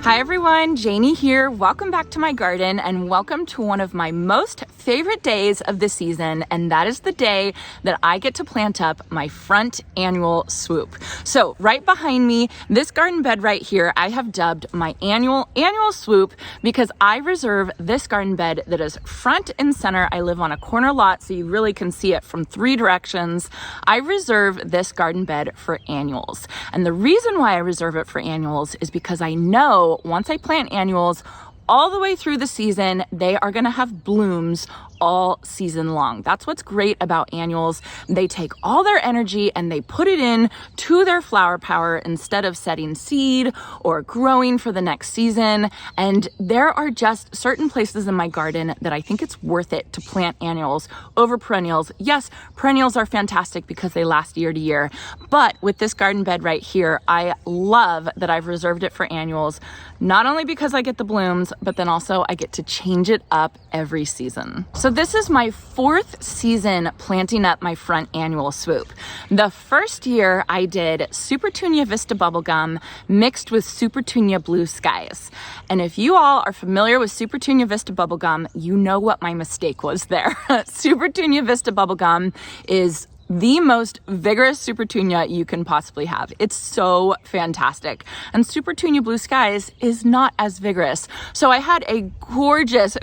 Hi everyone, Janie here. Welcome back to my garden and welcome to one of my most favorite days of the season, and that is the day that I get to plant up my Front Annual Swoop. So right behind me, this garden bed right here, I have dubbed my annual swoop because I reserve this garden bed that is front and center. I live on a corner lot, so you really can see it from three directions. I reserve this garden bed for annuals. And the reason why I reserve it for annuals is because I know once I plant annuals, all the way through the season, they are gonna have blooms all season long. That's what's great about annuals. They take all their energy and they put it in to their flower power instead of setting seed or growing for the next season. And there are just certain places in my garden that I think it's worth it to plant annuals over perennials. Yes, perennials are fantastic because they last year to year, but with this garden bed right here, I love that I've reserved it for annuals, not only because I get the blooms, but then also I get to change it up every season. So this is my fourth season planting up my Front Annual Swoop. The first year I did Supertunia Vista Bubblegum mixed with Supertunia Blue Skies. And if you all are familiar with Supertunia Vista Bubblegum, you know what my mistake was there. Supertunia Vista Bubblegum is the most vigorous Supertunia you can possibly have. It's so fantastic. And Supertunia Blue Skies is not as vigorous. So I had a gorgeous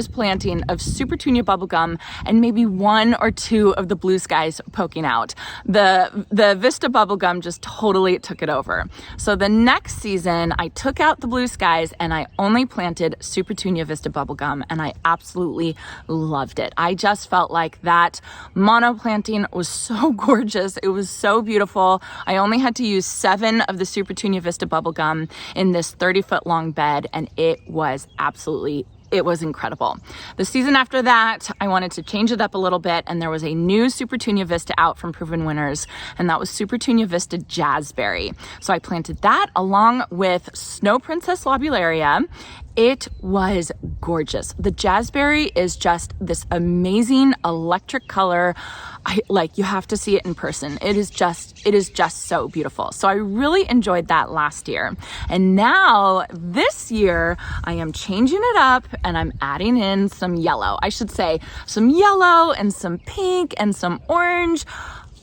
planting of Supertunia Bubblegum and maybe one or two of the Blue Skies poking out. The Vista Bubblegum just totally took it over. So the next season, I took out the Blue Skies and I only planted Supertunia Vista Bubblegum, and I absolutely loved it. I just felt like that mono planting was so gorgeous. It was so beautiful. I only had to use 7 of the Supertunia Vista Bubblegum in this 30-foot long bed, and it was incredible. The season after that, I wanted to change it up a little bit, and there was a new Supertunia Vista out from Proven Winners, and that was Supertunia Vista Jazzberry. So I planted that along with Snow Princess Lobularia. It was gorgeous. The Jazzberry is just this amazing electric color. You have to see it in person. It is just so beautiful. So I really enjoyed that last year. And now this year I am changing it up and I'm adding in some yellow. I should say some yellow and some pink and some orange.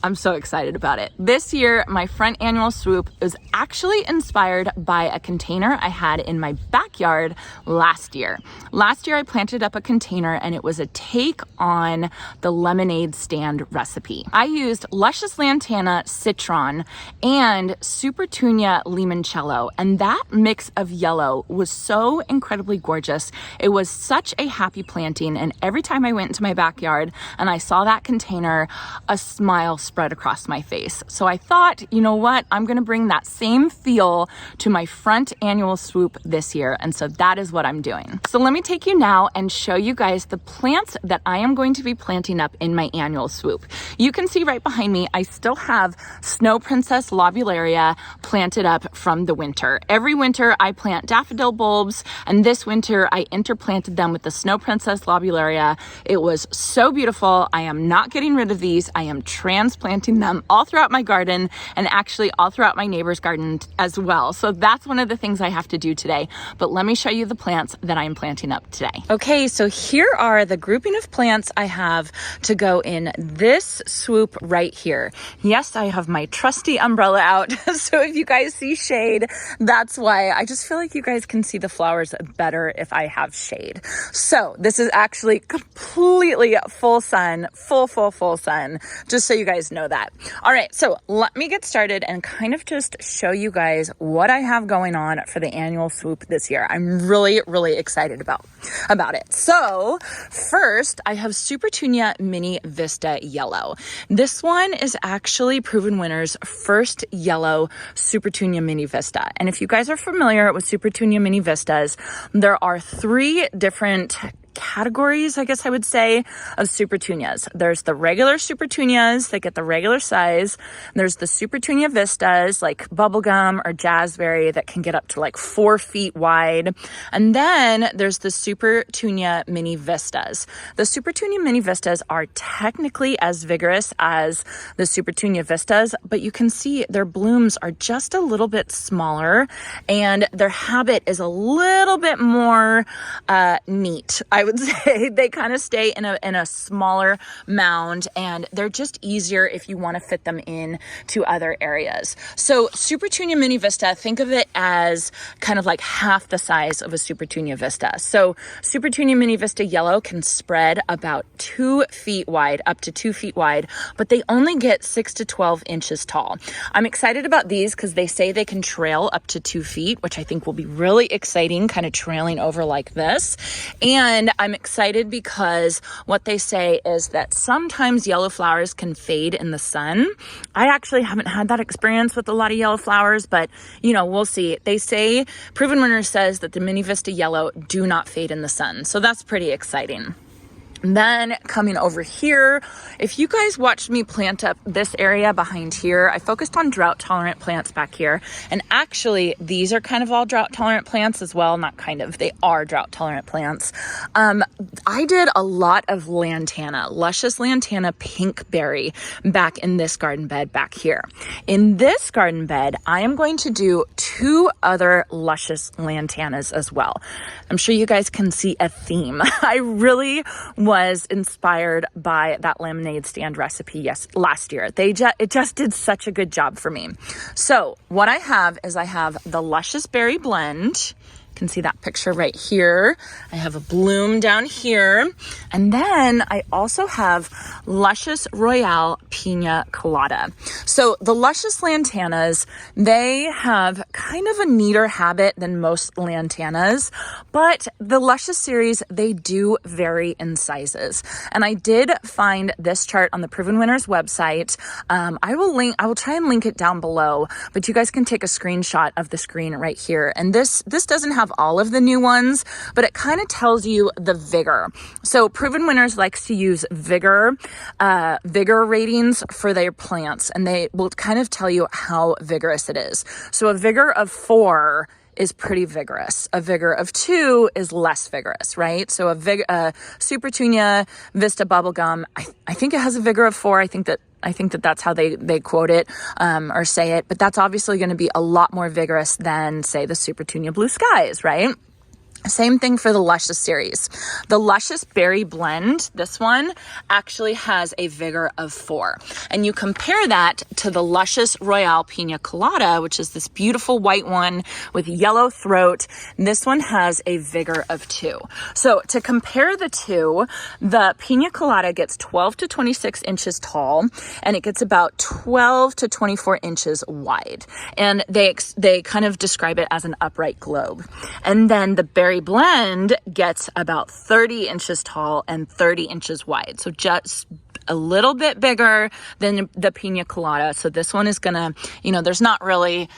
I'm so excited about it. This year, my Front Annual Swoop is actually inspired by a container I had in my backyard last year. Last year, I planted up a container and it was a take on the lemonade stand recipe. I used Luscious Lantana Citron and Supertunia Limoncello, and that mix of yellow was so incredibly gorgeous. It was such a happy planting, and every time I went into my backyard and I saw that container, a smile spread across my face. So I thought, you know what? I'm going to bring that same feel to my Front Annual Swoop this year. And so that is what I'm doing. So let me take you now and show you guys the plants that I am going to be planting up in my annual swoop. You can see right behind me, I still have Snow Princess Lobularia planted up from the winter. Every winter I plant daffodil bulbs, and this winter I interplanted them with the Snow Princess Lobularia. It was so beautiful. I am not getting rid of these. I am transplanting them all throughout my garden and actually all throughout my neighbor's garden as well. So that's one of the things I have to do today. But let me show you the plants that I am planting up today. Okay, so here are the grouping of plants I have to go in this swoop right here. Yes, I have my trusty umbrella out. So if you guys see shade, that's why. I just feel like you guys can see the flowers better if I have shade. So this is actually completely full sun, full sun, just so you guys know that. All right, so let me get started and kind of just show you guys what I have going on for the annual swoop this year. I'm really excited about it. So first, I have Supertunia Mini Vista Yellow. This one is actually Proven Winners' first yellow Supertunia Mini Vista. And if you guys are familiar with Supertunia Mini Vistas, there are 3 different categories, I guess I would say, of Supertunias. There's the regular Supertunias that get the regular size. There's the Supertunia Vistas, like bubblegum or jazzberry, that can get up to like 4 feet wide. And then there's the Supertunia Mini Vistas. The Supertunia Mini Vistas are technically as vigorous as the Supertunia Vistas, but you can see their blooms are just a little bit smaller and their habit is a little bit more neat, I would say. They kind of stay in a smaller mound, and they're just easier if you want to fit them in to other areas. So Supertunia Mini Vista, think of it as kind of like half the size of a Supertunia Vista. So Supertunia Mini Vista Yellow can spread about 2 feet wide, up to 2 feet wide, but they only get 6 to 12 inches tall. I'm excited about these because they say they can trail up to 2 feet, which I think will be really exciting, kind of trailing over like this. And I'm excited because what they say is that sometimes yellow flowers can fade in the sun. I actually haven't had that experience with a lot of yellow flowers, but we'll see. They say, Proven Winner says that the Mini Vista Yellow do not fade in the sun. So that's pretty exciting. And then coming over here, if you guys watched me plant up this area behind here, I focused on drought tolerant plants back here. And actually these are kind of all drought tolerant plants as well. Not kind of, they are drought tolerant plants. I did a lot of lantana, luscious lantana pink berry back in this garden bed back here. In this garden bed, I am going to do 2 other luscious lantanas as well. I'm sure you guys can see a theme. I really was inspired by that lemonade stand recipe last year. It just did such a good job for me. So what I have is I have the Luscious Berry Blend. You can see that picture right here. I have a bloom down here. And then I also have Luscious Royale Pina Colada. So the Luscious Lantanas, they have kind of a neater habit than most Lantanas, but the Luscious series, they do vary in sizes. And I did find this chart on the Proven Winners website. I will try and link it down below, but you guys can take a screenshot of the screen right here. And this doesn't have all of the new ones, but it kind of tells you the vigor. So Proven Winners likes to use vigor ratings for their plants, and they will kind of tell you how vigorous it is. So a vigor of 4 is pretty vigorous. A vigor of 2 is less vigorous, right? So a Supertunia Vista Bubblegum, I think it has a vigor of 4. I think that that's how they quote it or say it, but that's obviously going to be a lot more vigorous than, say, the Supertunia Blue Skies, right? Same thing for the Luscious series. The Luscious Berry Blend, this one actually has a vigor of 4. And you compare that to the Luscious Royale Pina Colada, which is this beautiful white one with yellow throat. This one has a vigor of 2. So to compare the two, the Pina Colada gets 12 to 26 inches tall, and it gets about 12 to 24 inches wide. And they kind of describe it as an upright globe. And then the Berry Blend gets about 30 inches tall and 30 inches wide. So just a little bit bigger than the Pina Colada. So this one is gonna, there's not really,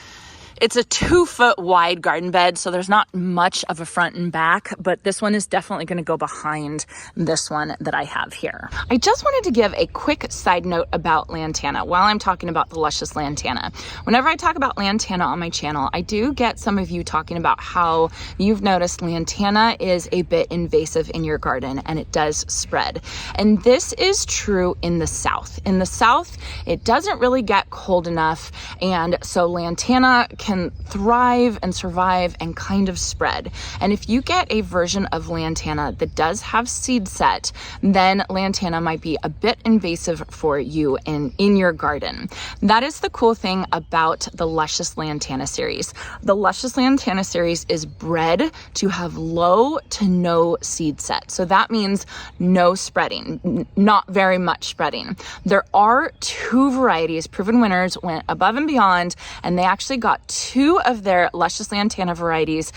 it's a 2 foot wide garden bed, so there's not much of a front and back, but this one is definitely going to go behind this one that I have here. I just wanted to give a quick side note about lantana while I'm talking about the Luscious Lantana. Whenever I talk about lantana on my channel, I do get some of you talking about how you've noticed lantana is a bit invasive in your garden and it does spread. And this is true in the South. In the South, it doesn't really get cold enough, and so lantana can thrive and survive and kind of spread. And if you get a version of lantana that does have seed set, then lantana might be a bit invasive for you in your garden. That is the cool thing about the Luscious Lantana series. The Luscious Lantana series is bred to have low to no seed set. So that means no spreading, not very much spreading. There are 2 varieties. Proven Winners went above and beyond, and they actually got 2 of their luscious lantana varieties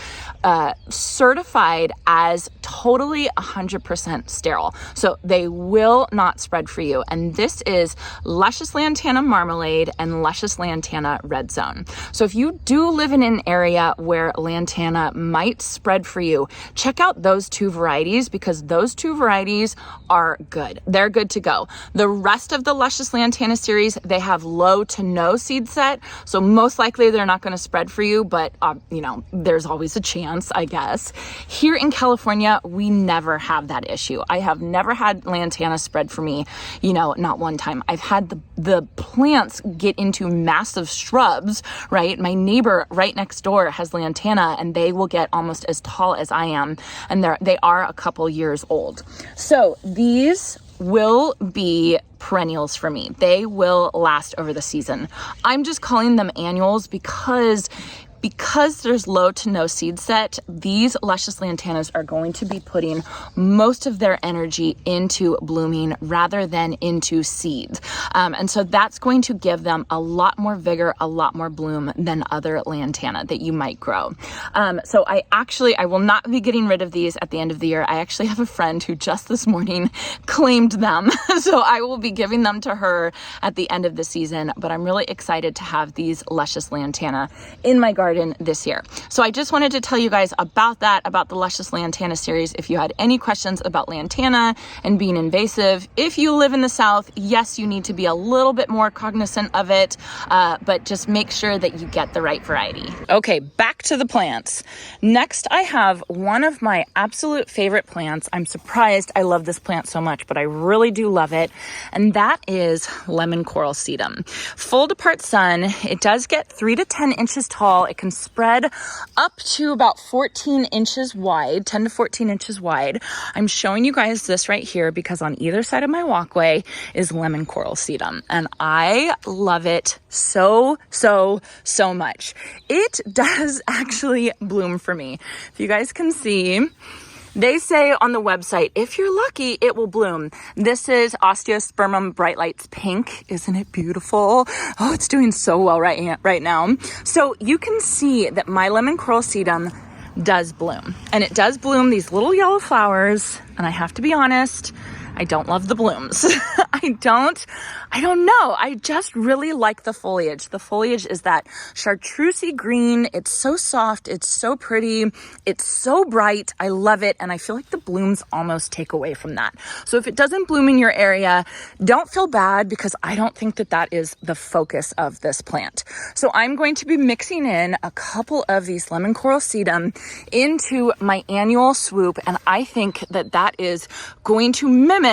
certified as totally 100% sterile. So they will not spread for you. And this is luscious lantana marmalade and luscious lantana red zone. So if you do live in an area where lantana might spread for you, check out those 2 varieties, because those 2 varieties are good. They're good to go. The rest of the luscious lantana series, they have low to no seed set. So most likely they're not going to spread for you, but you know, there's always a chance, I guess. Here in California, we never have that issue. I have never had lantana spread for me, you know, not one time. I've had the plants get into massive shrubs, right? My neighbor right next door has lantana, and they will get almost as tall as I am, and they are a couple years old. So these will be perennials for me. They will last over the season. I'm just calling them annuals because there's low to no seed set. These luscious lantanas are going to be putting most of their energy into blooming rather than into seeds. And so that's going to give them a lot more vigor, a lot more bloom than other lantana that you might grow. So I will not be getting rid of these at the end of the year. I actually have a friend who just this morning claimed them. So I will be giving them to her at the end of the season, but I'm really excited to have these luscious lantana in my garden this year. So I just wanted to tell you guys about that, about the luscious lantana series. If you had any questions about lantana and being invasive, if you live in the South, yes, you need to be a little bit more cognizant of it, but just make sure that you get the right variety. Okay, back to the plants. Next, I have one of my absolute favorite plants. I'm surprised I love this plant so much, but I really do love it. And that is lemon coral sedum. Full depart sun. It does get 3 to 10 inches tall. It can spread up to about 14 inches wide, 10 to 14 inches wide. I'm showing you guys this right here because on either side of my walkway is lemon coral sedum, and I love it so much. It does actually bloom for me. If you guys can see, they say on the website, if you're lucky, it will bloom. This is Osteospermum Bright Lights Pink. Isn't it beautiful? Oh, it's doing so well right now. So you can see that my lemon coral sedum does bloom. And it does bloom these little yellow flowers. And I have to be honest, I don't love the blooms. I don't know. I just really like the foliage. The foliage is that chartreusey green. It's so soft. It's so pretty. It's so bright. I love it. And I feel like the blooms almost take away from that. So if it doesn't bloom in your area, don't feel bad, because I don't think that that is the focus of this plant. So I'm going to be mixing in a couple of these lemon coral sedum into my annual swoop. And I think that that is going to mimic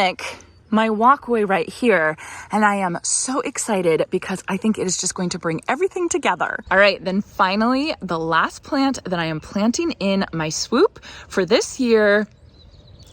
my walkway right here. And I am so excited because I think it is just going to bring everything together. All right, then finally, the last plant that I am planting in my swoop for this year,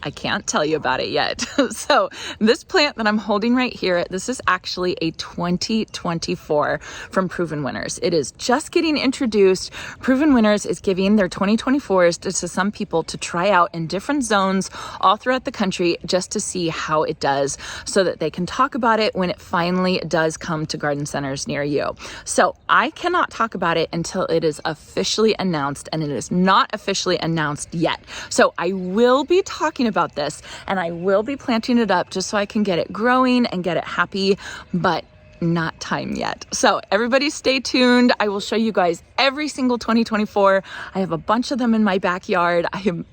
I can't tell you about it yet. So this plant that I'm holding right here, this is actually a 2024 from Proven Winners. It is just getting introduced. Proven Winners is giving their 2024s to some people to try out in different zones all throughout the country just to see how it does, so that they can talk about it when it finally does come to garden centers near you. So I cannot talk about it until it is officially announced, and it is not officially announced yet. So I will be talking about this, and I will be planting it up just so I can get it growing and get it happy, but not time yet. So everybody stay tuned. I will show you guys every single 2024. I have a bunch of them in my backyard.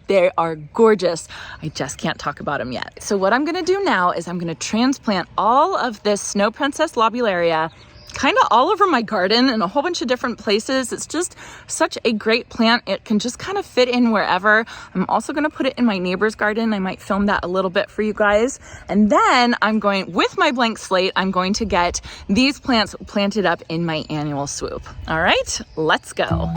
They are gorgeous. I just can't talk about them yet. So what I'm going to do now is I'm going to transplant all of this Snow Princess lobularia kind of all over my garden in a whole bunch of different places. It's just such a great plant. It can just kind of fit in wherever. I'm also going to put it in my neighbor's garden. I might film that a little bit for you guys. And then I'm going, with my blank slate, I'm going to get these plants planted up in my annual swoop. All right, let's go.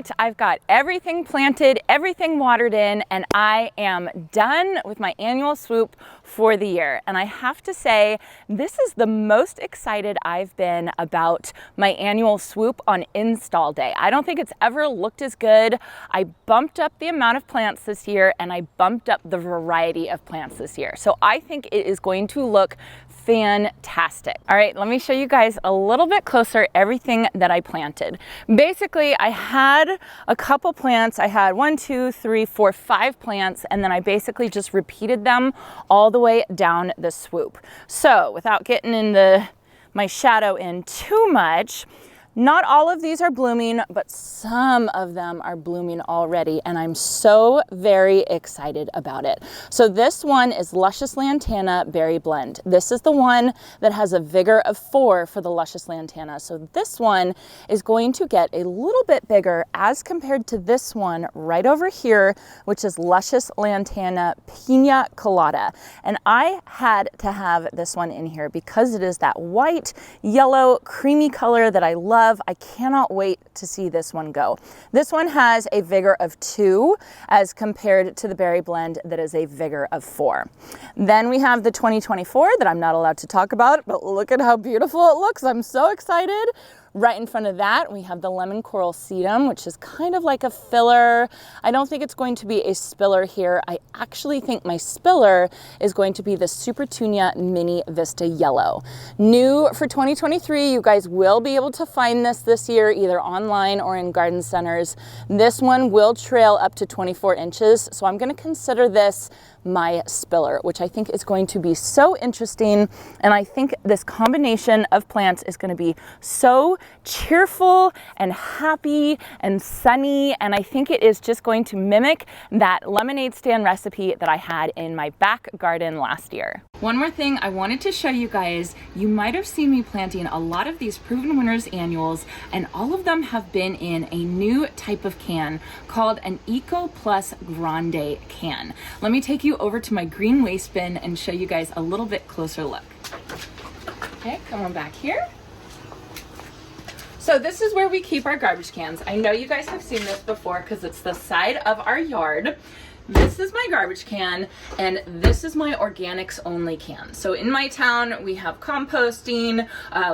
right, I've got everything planted, everything watered in, and I am done with my annual swoop for the year. And I have to say, this is the most excited I've been about my annual swoop on install day. I don't think it's ever looked as good. I bumped up the amount of plants this year, and I bumped up the variety of plants this year. So I think it is going to look fantastic. All right, let me show you guys a little bit closer everything that I planted. Basically, I had a couple plants. I had 1, 2, 3, 4, 5 plants, and then I basically just repeated them all the way down the swoop. So without getting into my shadow in too much, not all of these are blooming, but some of them are blooming already, and I'm so very excited about it. So this one is Luscious Lantana Berry Blend. This is the one that has a vigor of 4 for the Luscious Lantana. So this one is going to get a little bit bigger as compared to this one right over here, which is Luscious Lantana Pina Colada. And I had to have this one in here because it is that white, yellow, creamy color that I love. I cannot wait to see this one go. This one has a vigor of 2 as compared to the Berry Blend that is a vigor of 4. Then we have the 2024 that I'm not allowed to talk about, but look at how beautiful it looks. I'm so excited. Right in front of that, we have the Lemon Coral Sedum, which is kind of like a filler. I don't think it's going to be a spiller here. I actually think my spiller is going to be the Supertunia Mini Vista Yellow. New for 2023, you guys will be able to find this year either online or in garden centers. This one will trail up to 24 inches, so I'm going to consider this my spiller, which I think is going to be so interesting. And I think this combination of plants is going to be so cheerful and happy and sunny. And I think it is just going to mimic that lemonade stand recipe that I had in my back garden last year. One more thing I wanted to show you guys, you might have seen me planting a lot of these Proven Winners annuals, and all of them have been in a new type of can called an Eco Plus Grande can. Let me take you over to my green waste bin and show you guys a little bit closer look. Okay, come on back here. So this is where we keep our garbage cans. I know you guys have seen this before because it's the side of our yard. This is my garbage can, and this is my organics only can. So in my town, we have composting,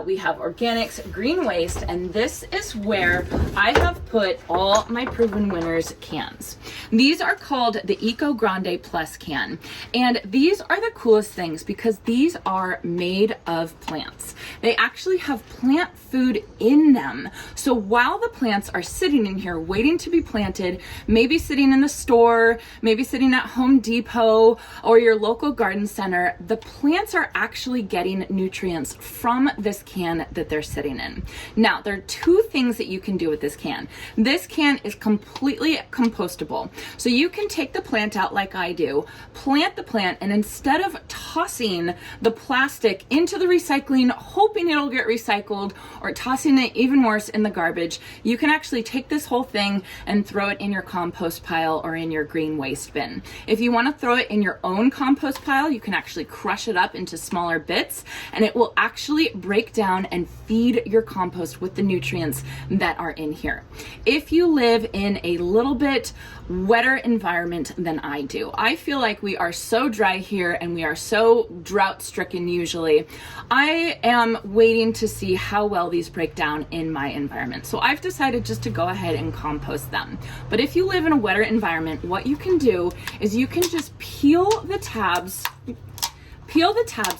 we have organics, green waste, and this is where I have put all my Proven Winners cans. These are called the Eco Grande Plus can, and these are the coolest things because these are made of plants. They actually have plant food in them. So while the plants are sitting in here waiting to be planted, maybe sitting in the store, maybe sitting at Home Depot or your local garden center, the plants are actually getting nutrients from this can that they're sitting in. Now, there are 2 things that you can do with this can. This can is completely compostable. So you can take the plant out like I do, plant the plant, and instead of tossing the plastic into the recycling, hoping it'll get recycled, or tossing it even worse in the garbage, you can actually take this whole thing and throw it in your compost pile or in your green waste bin. If you want to throw it in your own compost pile, you can actually crush it up into smaller bits, and it will actually break down and feed your compost with the nutrients that are in here. If you live in a little bit wetter environment than I do, I feel like we are so dry here and we are so drought stricken usually. I am waiting to see how well these break down in my environment. So I've decided just to go ahead and compost them. But if you live in a wetter environment, what you can do is you can just peel the tabs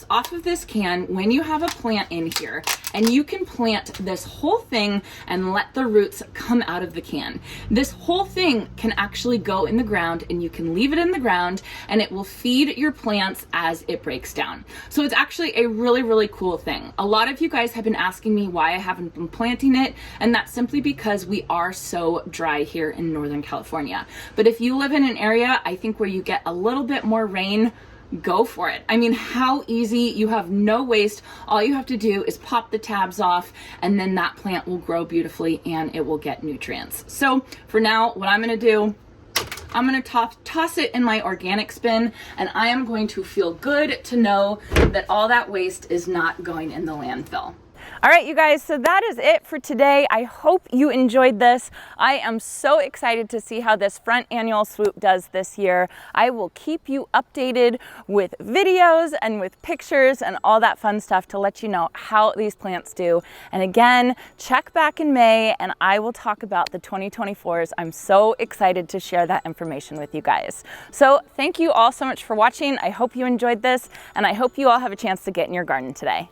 off of this can when you have a plant in here, and you can plant this whole thing and let the roots come out of the can. This whole thing can actually go in the ground, and you can leave it in the ground and it will feed your plants as it breaks down. So it's actually a really, really cool thing. A lot of you guys have been asking me why I haven't been planting it, and that's simply because we are so dry here in Northern California. But if you live in an area, I think, where you get a little bit more rain, go for it. I mean, how easy. You have no waste. All you have to do is pop the tabs off, and then that plant will grow beautifully and it will get nutrients. So for now, what I'm going to do, I'm going to toss it in my organics bin, and I am going to feel good to know that all that waste is not going in the landfill. All right, you guys, so that is it for today. I hope you enjoyed this. I am so excited to see how this Front Annual Swoop does this year. I will keep you updated with videos and with pictures and all that fun stuff to let you know how these plants do. And again, check back in May and I will talk about the 2024s. I'm so excited to share that information with you guys. So thank you all so much for watching. I hope you enjoyed this and I hope you all have a chance to get in your garden today.